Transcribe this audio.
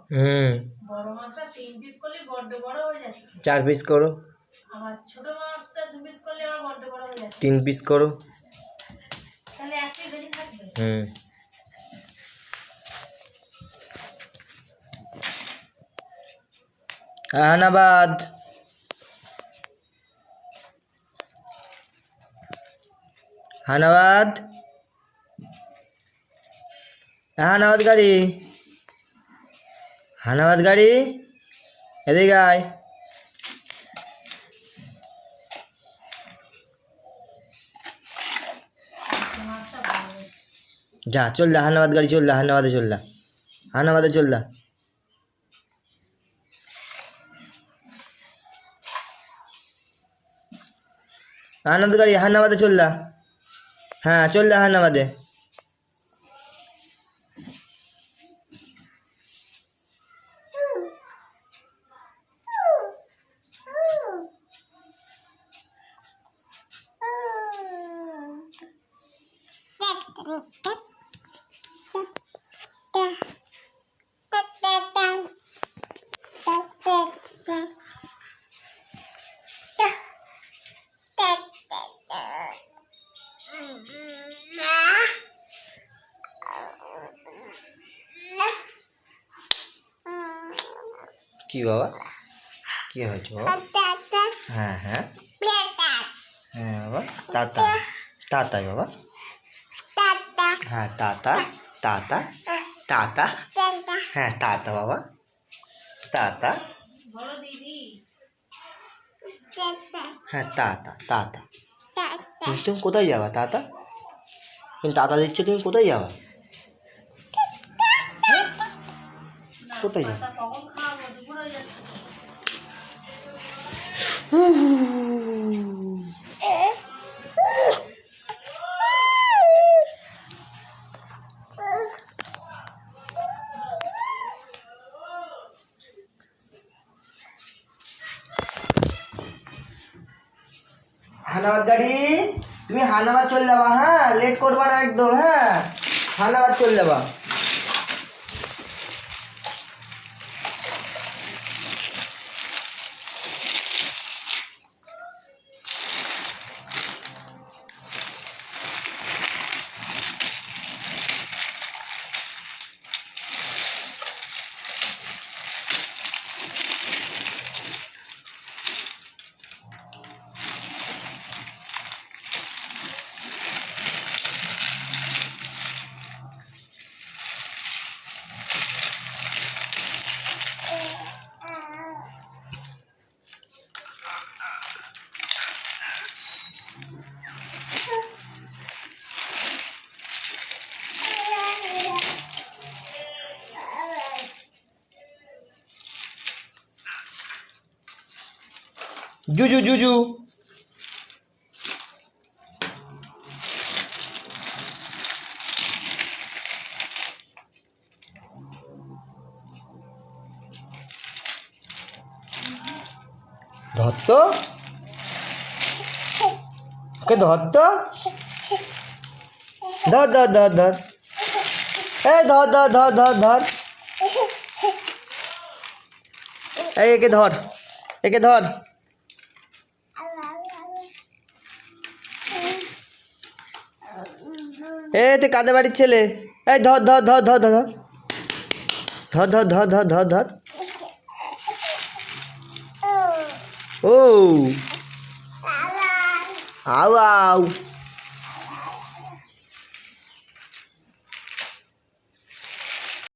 হুম, বড় মাছটা 3 পিস করলে বড্ড বড় হয়ে যাচ্ছে। 4 পিস করো। আবার ছোট মাছটা 2 পিস করলে আবার বড্ড বড় হয়ে যাচ্ছে। 3 পিস করো। তাহলে 1 পিস বেশি থাকবে। হুম। আহনাবাদ, হানাবাদ, আহনাবাদ গাড়ি, হানাবাদ গাড়ি, এদিকে আয়। মাছটা ভালো বেশি। যা চল যা, হানাবাদ গাড়ি চল যা, হানাবাদে চল যা, হানাবাদে চল যা। আনন্দ গাড়ি হানাবাদে চল যা। হ্যাঁ চল যা হানাবাদে। কি বাবা, কি হয়েছে বাবা? হ্যাঁ হ্যাঁ হ্যাঁ বাবা, তাতা তাতাই বাবা। হ্যাঁ তাতা তাতা তাতা, হ্যাঁ তাতা বাবা, তাতা। বলো দিদি। হ্যাঁ তাতা তাতা। তুমি কোথায় যাবা তাতা? তুমি তাতা দিচ্ছ, তুমি কোথায় যাবা? কোথায় যাবা? পাতা কখন খাওয়াবো? দুপুর হয়ে যাচ্ছে। হানাবাদ গাড়ি, তুমি হানাবাদ চল যাবা, হ্যাঁ লেট করবা না একদম, হ্যাঁ হানাবাদ চল যাবা। জুজু জুজু, ধর তো, ওকে ধর তো, ধর ধর ধর ধর, এই ধর ধর ধর ধর ধর, এই একে ধর, একে ধর। এই তুই কাদের বাড়ির ছেলে? এই ধর ধর ধর ধর ধর ধর ধর ধর ধর ধর ধর। ও আও আও।